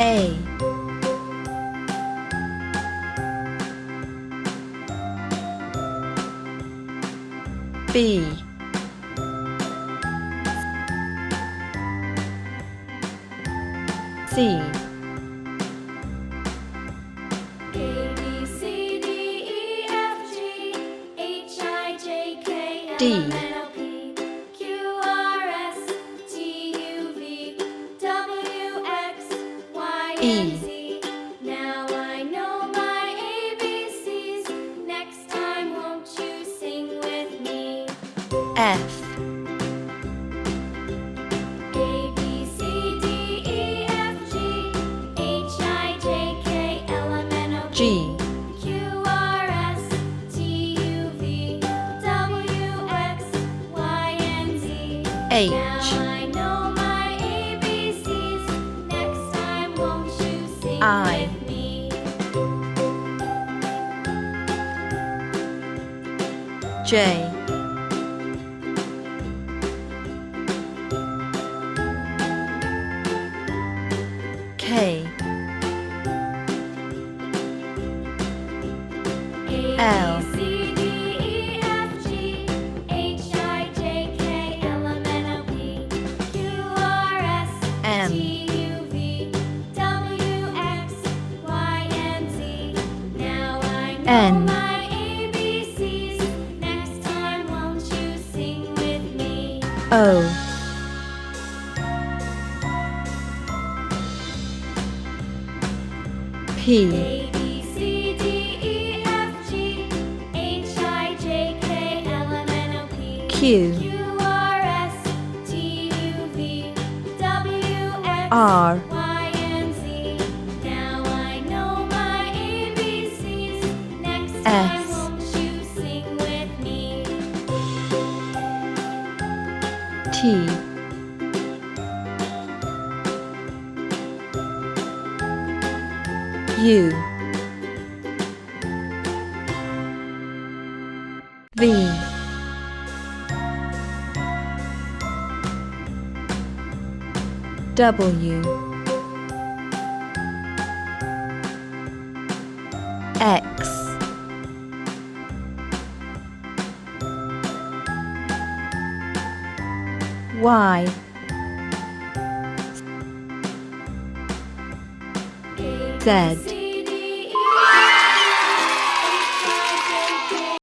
A B C D E Now I know my ABCs. Next time, won't you sing with me? F A B C D E F G H I J K L M N O P G Q R S T U V W X Y and Z. H Now I know my ABCs. Next time, won't you sing I with me? J K L A B C D E F G H I J K L M N O P Q R S M T U V W X Y and Z. Now I know N my ABCs. Next time, won't you sing with me? O P A B C D E F G H I J K L M N O P Q Q R S T U V W X R Y and Z. Now I know my ABCs. Next time, S won't you sing with me? T U V W X Y Z